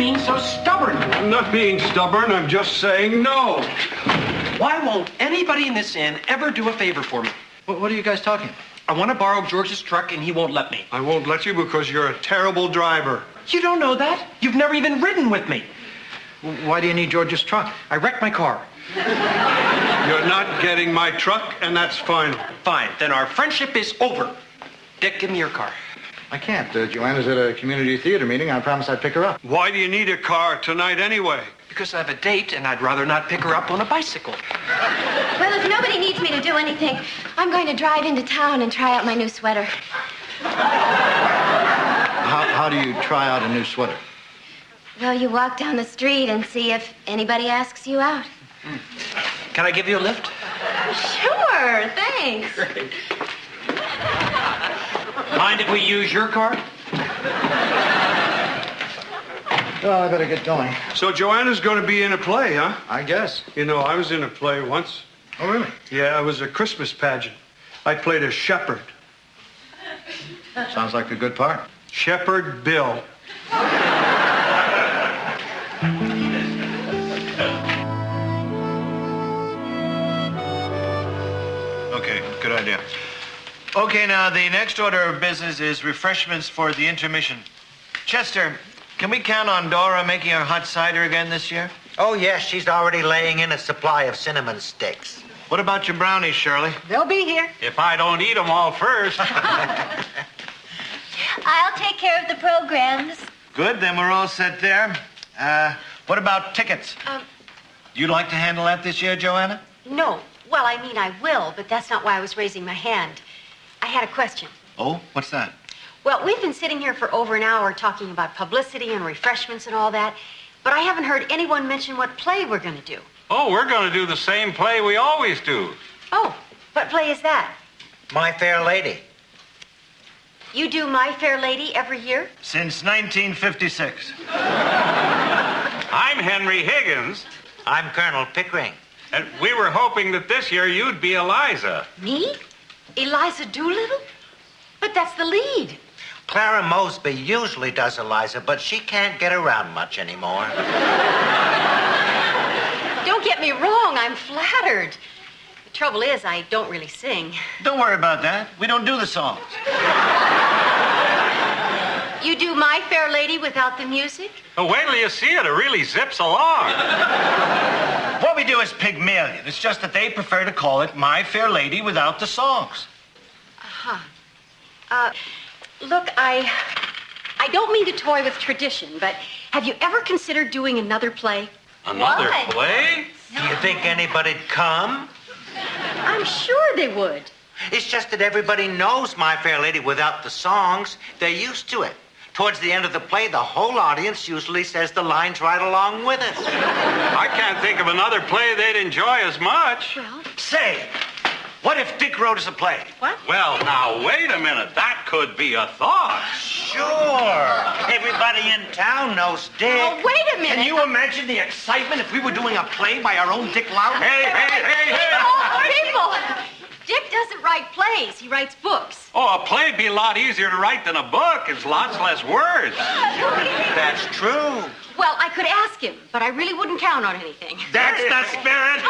being so stubborn? I'm not being stubborn. I'm just saying no. Why won't anybody in this inn ever do a favor for me? What are you guys talking about? I want to borrow George's truck, and he won't let me. I won't let you because you're a terrible driver. You don't know that. You've never even ridden with me. Why do you need George's truck? I wrecked my car. You're not getting my truck, and that's final. Fine. Then our friendship is over. Dick, give me your car. I can't. Joanna's at a community theater meeting. I promised I'd pick her up. Why do you need a car tonight anyway? Because I have a date, and I'd rather not pick her up on a bicycle. Well, if nobody needs me to do anything, I'm going to drive into town and try out my new sweater. How do you try out a new sweater? Well, you walk down the street and see if anybody asks you out. Can I give you a lift? Sure, thanks. Great. Mind if we use your car? Well, I better get going. So Joanna's going to be in a play, huh? I guess. You know, I was in a play once. Oh, really? Yeah, it was a Christmas pageant. I played a shepherd. Sounds like a good part. Shepherd Bill. Okay, good idea. Okay, now the next order of business is refreshments for the intermission. Chester, can we count on Dora making her hot cider again this year? Oh, yes, she's already laying in a supply of cinnamon sticks. What about your brownies, Shirley? They'll be here. If I don't eat them all first. I'll take care of the programs. Good, then we're all set there. What about tickets? You'd like to handle that this year, Joanna? No. Well, I mean, I will, but that's not why I was raising my hand. I had a question. Oh, what's that? Well, we've been sitting here for over an hour talking about publicity and refreshments and all that, but I haven't heard anyone mention what play we're going to do. Oh, we're going to do the same play we always do. Oh, what play is that? My Fair Lady. You do My Fair Lady every year? Since 1956. I'm Henry Higgins, I'm Colonel Pickering. and we were hoping that this year you'd be Eliza. Me? Eliza Doolittle? But that's the lead. Clara Mosby usually does Eliza, but she can't get around much anymore. Don't get me wrong, I'm flattered. The trouble is, I don't really sing. Don't worry about that. We don't do the songs. You do My Fair Lady without the music? Oh, wait till you see it. It really zips along. What we do is Pygmalion. It's just that they prefer to call it My Fair Lady without the songs. Uh-huh. Look, I don't mean to toy with tradition, but have you ever considered doing another play? Another What? play? Do you think anybody'd come? I'm sure they would. It's just that everybody knows My Fair Lady without the songs. They're used to it. Towards the end of the play, the whole audience usually says the lines right along with us. I can't think of another play they'd enjoy as much. Well, Say, what if Dick wrote us a play? what? Well, now, wait a minute. That could be a thought. Sure. Everybody in town knows Dick. Oh, wait a minute. Can you imagine the excitement if we were doing a play by our own Dick Loudon? Hey! People! Dick doesn't write plays. He writes books. Oh, a play'd be a lot easier to write than a book. It's lots less words. That's true. Well, I could ask him, but I really wouldn't count on anything. That's the spirit.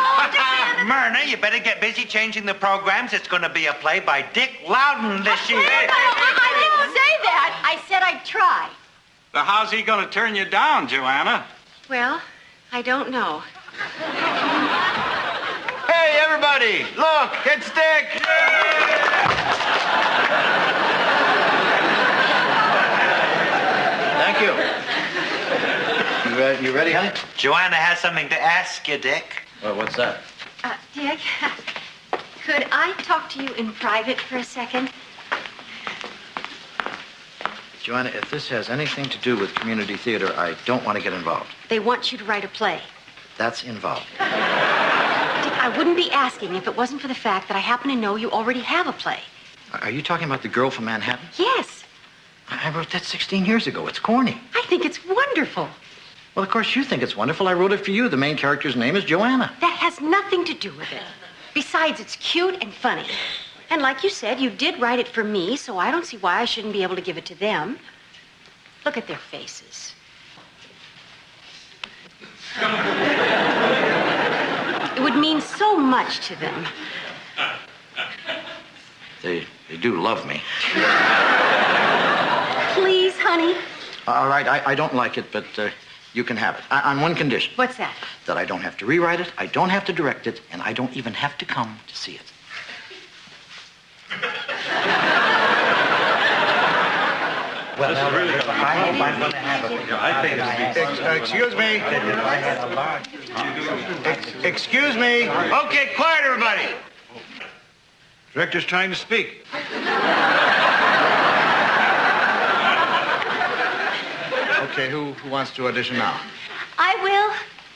Myrna, you better get busy changing the programs. It's going to be a play by Dick Loudon this year. I didn't say that. I said I'd try. Now, how's he going to turn you down, Joanna? Well, I don't know. Hey, everybody, look, it's Dick. Thank you. You ready, honey? Joanna has something to ask you, Dick. Well, what's that? Dick, could I talk to you in private for a second? Joanna, if this has anything to do with community theater, I don't want to get involved. They want you to write a play. That's involved. Dick, I wouldn't be asking if it wasn't for the fact that I happen to know you already have a play. Are you talking about The Girl from Manhattan? Yes. I wrote that 16 years ago. It's corny. I think it's wonderful. Well, of course you think it's wonderful. I wrote it for you. The main character's name is Joanna. That has nothing to do with it. Besides, it's cute and funny. And like you said, you did write it for me, so I don't see why I shouldn't be able to give it to them. Look at their faces. It would mean so much to them. They do love me. Please, honey. All right, I don't like it, but you can have it. On one condition. What's that? That I don't have to rewrite it, I don't have to direct it, and I don't even have to come to see it. Well, now, I hope I'm going to have it. Excuse me. Excuse me. Okay, quiet, everybody. Director's trying to speak. Okay, who wants to audition now? I will.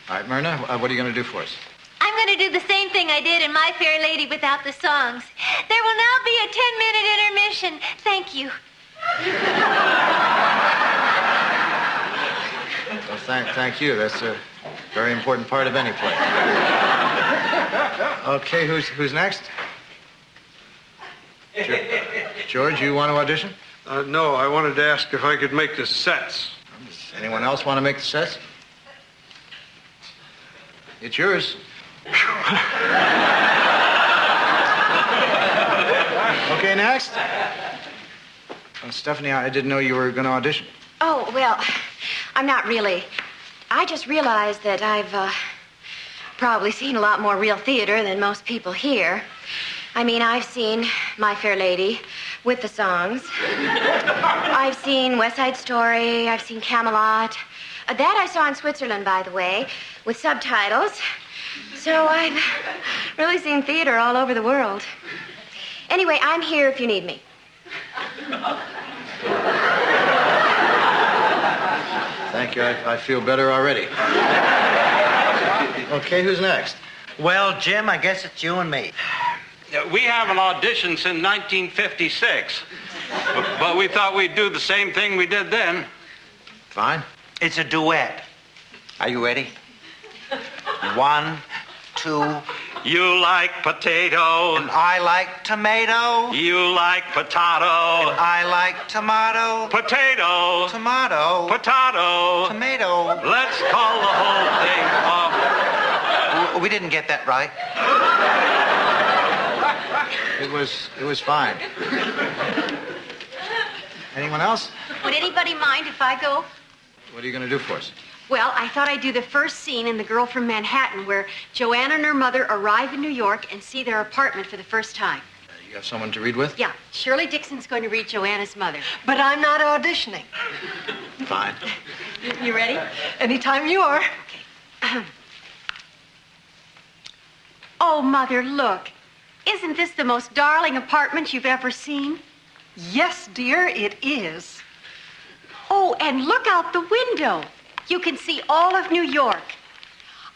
All right, Myrna, what are you going to do for us? I'm going to do the same thing I did in My Fair Lady without the songs. There will now be a 10-minute intermission. Thank you. Well, thank you. That's a very important part of any play. Okay, who's next? George, you want to audition? No, I wanted to ask if I could make the sets. Does anyone else want to make the sets? It's yours. Okay, next. Stephanie, I didn't know you were going to audition. Oh, well, I'm not really. I just realized that I've probably seen a lot more real theater than most people here. I mean, I've seen My Fair Lady with the songs. I've seen West Side Story. I've seen Camelot. That I saw in Switzerland, by the way, with subtitles. So I've really seen theater all over the world. Anyway, I'm here if you need me. Thank you. I feel better already. Okay, who's next? Well, Jim, I guess it's you and me. We haven't auditioned since 1956. But we thought we'd do the same thing we did then. Fine. It's a duet. Are you ready? 1, 2. You like potato. And I like tomato. You like potato. And I like tomato. Potato. Tomato. Potato. Tomato. Let's call the whole thing off. We didn't get that right. It was fine. Anyone else? Would anybody mind if I go? What are you going to do for us? Well, I thought I'd do the first scene in The Girl from Manhattan where Joanna and her mother arrive in New York and see their apartment for the first time. You have someone to read with? Yeah, Shirley Dixon's going to read Joanna's mother. But I'm not auditioning. Fine. You ready? Anytime you are. Okay. Oh, Mother, look. Isn't this the most darling apartment you've ever seen? Yes, dear, it is. Oh, and look out the window. You can see all of New York.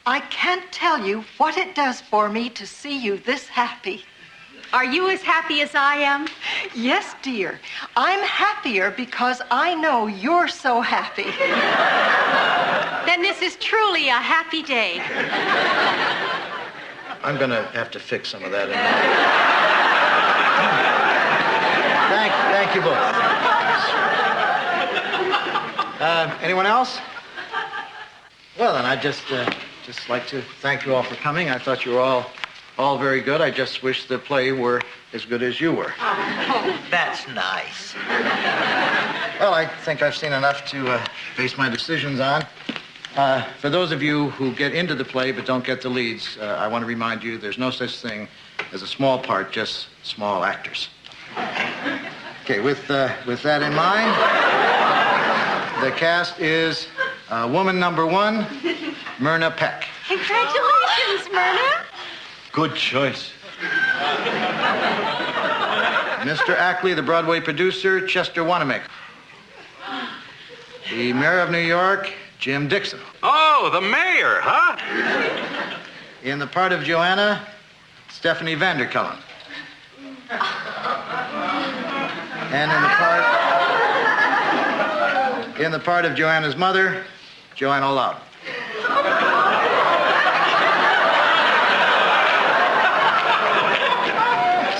I can't tell you what it does for me to see you this happy. Are you as happy as I am? Yes, dear. I'm happier because I know you're so happy. Then this is truly a happy day. I'm going to have to fix some of that in Thank you both. Anyone else? Well, then, I'd just like to thank you all for coming. I thought you were all very good. I just wish the play were as good as you were. That's nice. Well, I think I've seen enough to base my decisions on. For those of you who get into the play but don't get the leads, I want to remind you there's no such thing as a small part, just small actors. Okay, with that in mind, the cast is woman number 1, Myrna Peck. Congratulations, Myrna. Good choice. Mr. Ackley, the Broadway producer, Chester Wanamaker. The mayor of New York, Jim Dixon. Oh, the mayor, huh? In the part of Joanna, Stephanie Vanderkellen. And in the part of Joanna's mother, Joanna Loudon.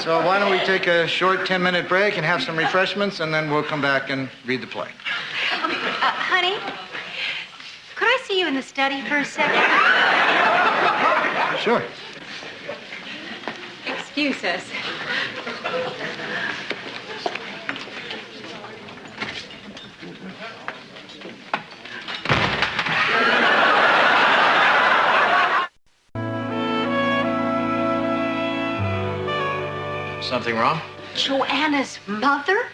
So why don't we take a short 10-minute break and have some refreshments, and then we'll come back and read the play. Honey, could I see you in the study for a second? Sure. Excuse us. Something wrong? Joanna's mother?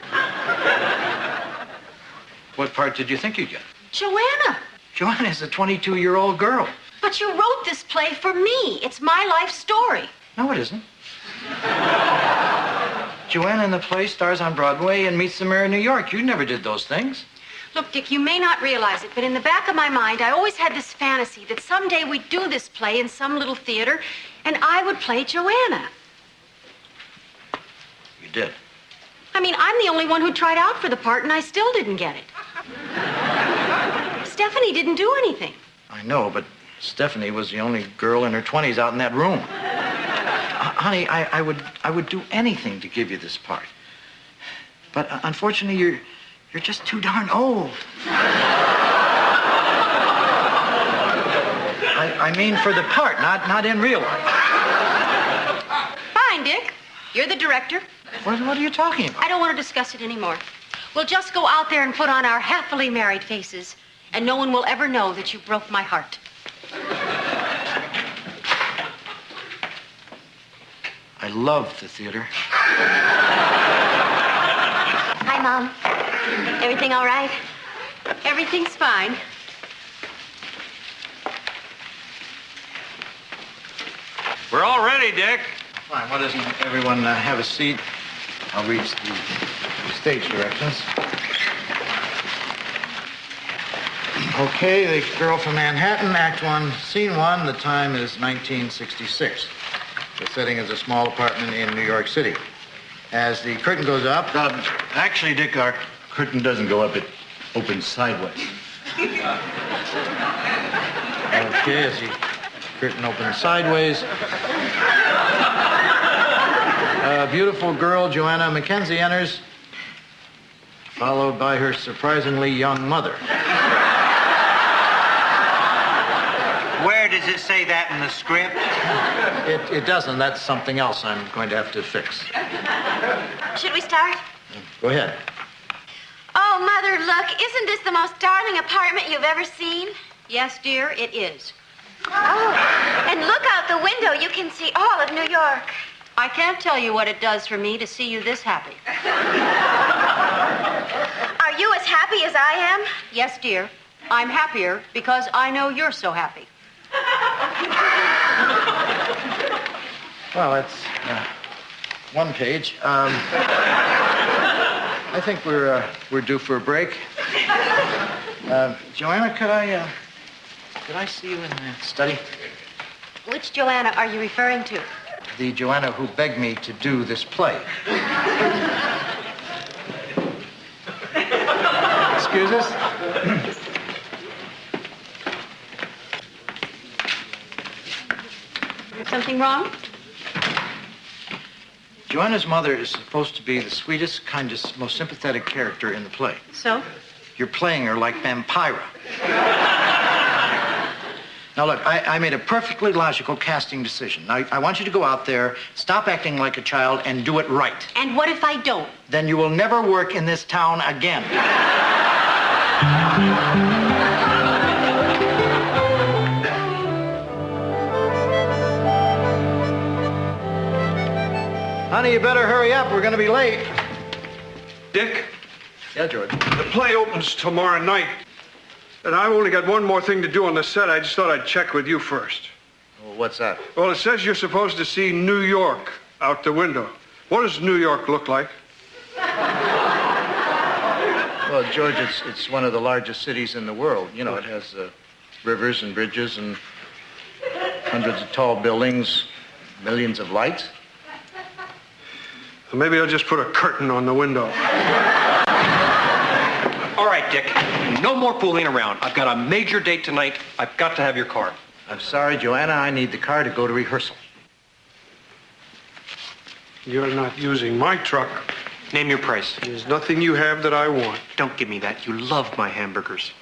What part did you think you'd get? Joanna. Joanna is a 22-year-old girl. But you wrote this play for me. It's my life story. No, it isn't. Joanna in the play stars on Broadway and meets the mayor of New York. You never did those things. Look, Dick, you may not realize it, but in the back of my mind, I always had this fantasy that someday we'd do this play in some little theater, and I would play Joanna. You did. I mean, I'm the only one who tried out for the part, and I still didn't get it. Stephanie didn't do anything. I know, but Stephanie was the only girl in her 20s out in that room. Honey, I would do anything to give you this part. But unfortunately, you're just too darn old. I mean for the part, not in real life. Fine, Dick. You're the director. What are you talking about? I don't want to discuss it anymore. We'll just go out there and put on our happily married faces, and no one will ever know that you broke my heart. I love the theater. Hi, Mom. Everything all right? Everything's fine. We're all ready, Dick. Fine, why doesn't everyone have a seat? I'll read the stage directions. Okay, The Girl from Manhattan, Act 1, Scene 1. The time is 1966. The setting is a small apartment in New York City. As the curtain goes up... Actually, Dick, our curtain doesn't go up. It opens sideways. Okay, as the curtain opens sideways... A beautiful girl, Joanna Mackenzie, enters, followed by her surprisingly young mother. Where does it say that in the script? It doesn't. That's something else I'm going to have to fix. Should we start? Go ahead. Oh, Mother, look. Isn't this the most darling apartment you've ever seen? Yes, dear, it is. Oh, and look out the window. You can see all of New York. I can't tell you what it does for me to see you this happy. Are you as happy as I am? Yes, dear. I'm happier because I know you're so happy. Well, that's one page. I think we're due for a break. Joanna, could I see you in the study? Which Joanna are you referring to? The Joanna who begged me to do this play. Excuse us? Something wrong? Joanna's mother is supposed to be the sweetest, kindest, most sympathetic character in the play. So? You're playing her like Vampira. Now, look, I made a perfectly logical casting decision. Now, I want you to go out there, stop acting like a child, and do it right. And what if I don't? Then you will never work in this town again. Honey, you better hurry up. We're going to be late. Dick, Yeah, George. the play opens tomorrow night. And I've only got one more thing to do on the set. I just thought I'd check with you first. Well, what's that? Well, it says you're supposed to see New York out the window. What does New York look like? Well, George, it's one of the largest cities in the world. You know, it has rivers and bridges and hundreds of tall buildings, millions of lights. Well, maybe I'll just put a curtain on the window. All right, Dick. No more fooling around. I've got a major date tonight. I've got to have your car. I'm sorry, Joanna. I need the car to go to rehearsal. You're not using my truck. Name your price. There's nothing you have that I want. Don't give me that. You love my hamburgers.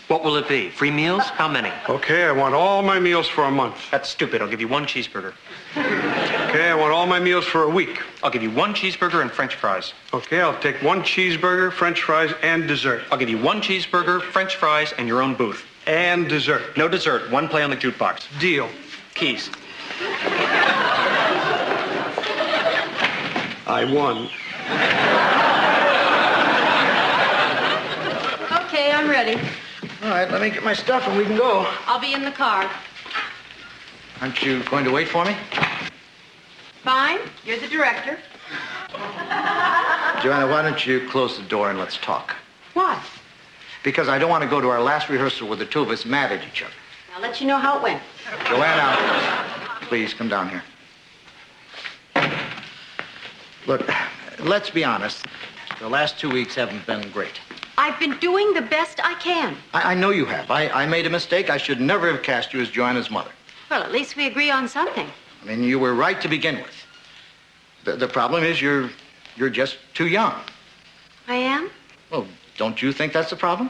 What will it be? Free meals? How many? Okay, I want all my meals for a month. That's stupid. I'll give you 1 cheeseburger. Okay, I want all my meals for a week. I'll give you 1 cheeseburger and French fries. Okay, I'll take 1 cheeseburger, French fries, and dessert. I'll give you 1 cheeseburger, French fries, and your own booth. And dessert. No dessert. 1 play on the jukebox. Deal. Keys. I won. Okay, I'm ready. All right, let me get my stuff and we can go. I'll be in the car. Aren't you going to wait for me? Fine. You're the director. Joanna, why don't you close the door and let's talk? Why? Because I don't want to go to our last rehearsal with the two of us mad at each other. I'll let you know how it went. Joanna, please come down here. Look, let's be honest. The last 2 weeks haven't been great. I've been doing the best I can. I know you have. I made a mistake. I should never have cast you as Joanna's mother. Well, at least we agree on something. I mean, you were right to begin with. The problem is you're just too young. I am? Well, don't you think that's the problem?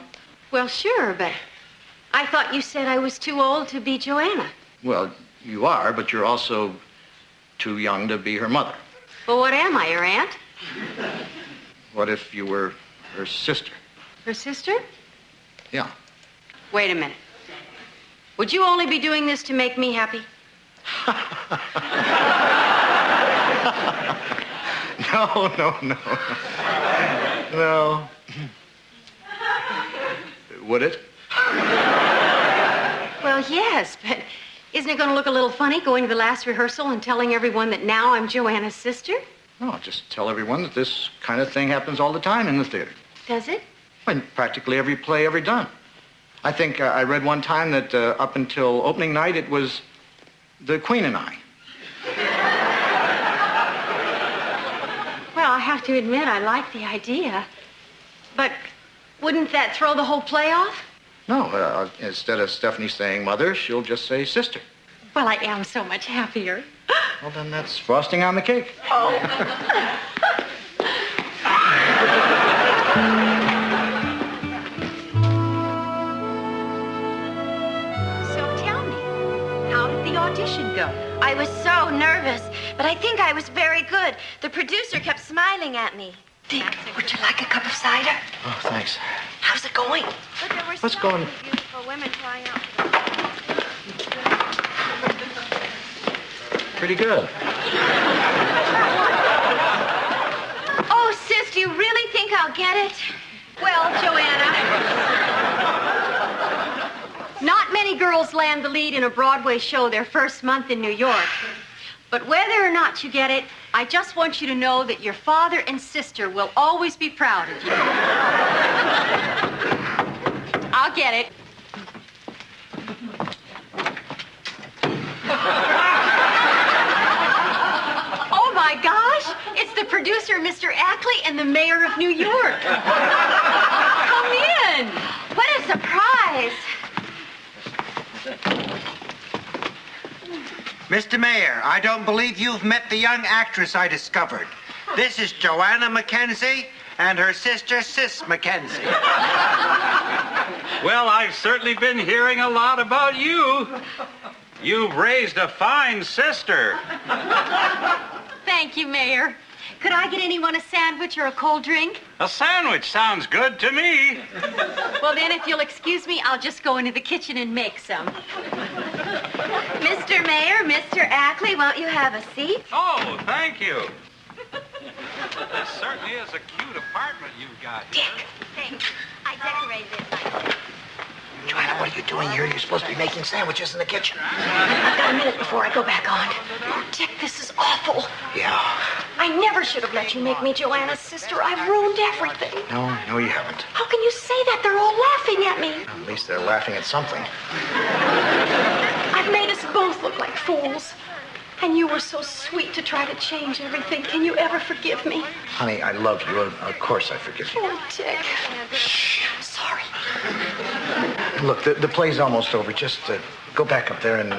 Well, sure, but I thought you said I was too old to be Joanna. Well, you are, but you're also too young to be her mother. Well, what am I, her aunt? What if you were her sister? Her sister? Yeah. Wait a minute. Would you only be doing this to make me happy? No. No. Would it? Well, yes, but isn't it going to look a little funny going to the last rehearsal and telling everyone that now I'm Joanna's sister? No, just tell everyone that this kind of thing happens all the time in the theater. Does it? In practically every play ever done. I think I read one time that up until opening night, it was the Queen and I. Well, I have to admit I like the idea. But wouldn't that throw the whole play off? No, instead of Stephanie saying mother, she'll just say sister. Well, I am so much happier. Well, then that's frosting on the cake. Oh. So tell me, how did the audition go? I was so nervous, but I think I was very good. The producer kept smiling at me. Dick, would you like a cup of cider? Oh, thanks. How's it going? But there were What's so going- many beautiful women trying out for the Pretty good. Oh, sis, do you really think I'll get it? Well, Joanna, not many girls land the lead in a Broadway show their first month in New York. But whether or not you get it, I just want you to know that your father and sister will always be proud of you. I'll get it. Oh, my gosh. It's the producer, Mr. Ackley, and the mayor of New York. Come in. What a surprise. Mr. Mayor, I don't believe you've met the young actress I discovered. This is Joanna Mackenzie and her sister, Sis Mackenzie. Well, I've certainly been hearing a lot about you. You've raised a fine sister. Thank you, Mayor. Could I get anyone a sandwich or a cold drink? A sandwich sounds good to me. Well, then, if you'll excuse me, I'll just go into the kitchen and make some. Mr. Mayor, Mr. Ackley, won't you have a seat? Oh, thank you. This certainly is a cute apartment you've got here. Dick, thanks. I decorated it nicely. Joanna, what are you doing here? You're supposed to be making sandwiches in the kitchen. I've got a minute before I go back on. Oh, Dick, this is awful. Yeah. I never should have let you make me Joanna's sister. I've ruined everything. No, you haven't. How can you say that? They're all laughing at me. At least they're laughing at something. I've made us both look like fools. And you were so sweet to try to change everything. Can you ever forgive me? Honey, I love you. Of course I forgive you. Oh, Dick. Shh, I'm sorry. Look, the play's almost over. Just go back up there and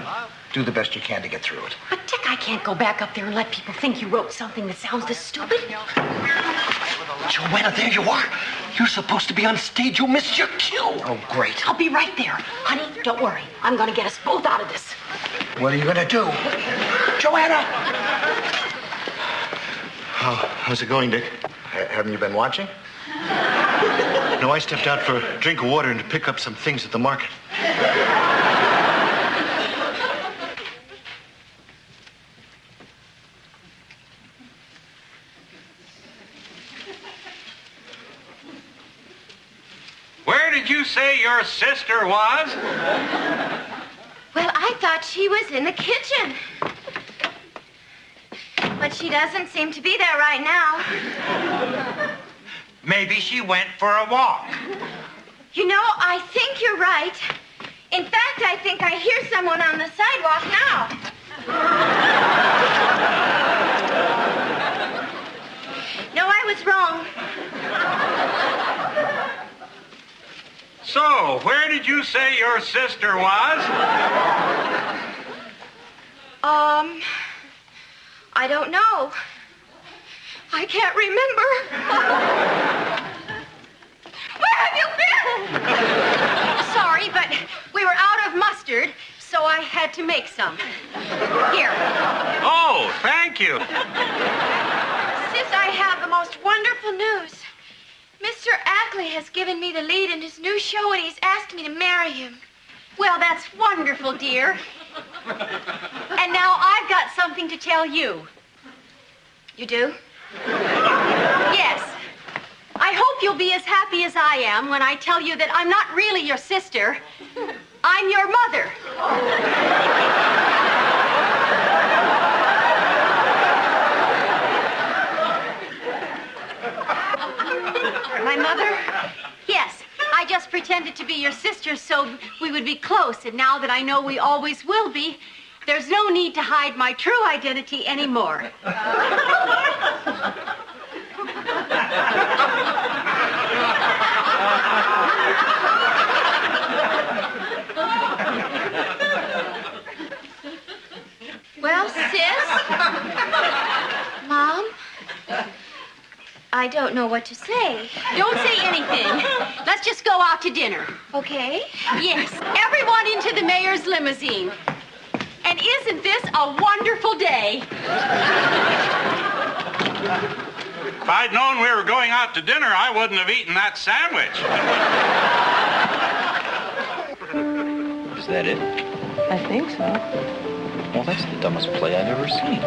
do the best you can to get through it. But, Dick, I can't go back up there and let people think you wrote something that sounds this stupid. Joanna, there you are. You're supposed to be on stage. You missed your cue. Oh, great. I'll be right there. Honey, don't worry. I'm going to get us both out of this. What are you going to do? Joanna! How's it going, Dick? Haven't you been watching? No, I stepped out for a drink of water and to pick up some things at the market. Where did you say your sister was? Well, I thought she was in the kitchen. But she doesn't seem to be there right now. Maybe she went for a walk. You know, I think you're right. In fact, I think I hear someone on the sidewalk now. No, I was wrong. So, where did you say your sister was? I don't know. I can't remember. Where have you been? Sorry, but we were out of mustard, so I had to make some. Here. Oh, thank you. Sis, I have the most wonderful news. Mr. Ackley has given me the lead in his new show, and he's asked me to marry him. Well, that's wonderful, dear. And now I've got something to tell you. You do? Yes. I hope you'll be as happy as I am when I tell you that I'm not really your sister. I'm your mother. My mother? Yes. I just pretended to be your sister so we would be close, and now that I know we always will be, there's no need to hide my true identity anymore. Well, sis? Mom? I don't know what to say. Don't say anything. Let's just go out to dinner. Okay? Yes. Everyone into the mayor's limousine. And isn't this a wonderful day? If I'd known we were going out to dinner, I wouldn't have eaten that sandwich. Is that it? I think so. Well, that's the dumbest play I've ever seen.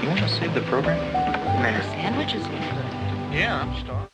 You want to save the program? Sandwiches. Yeah, I'm starving.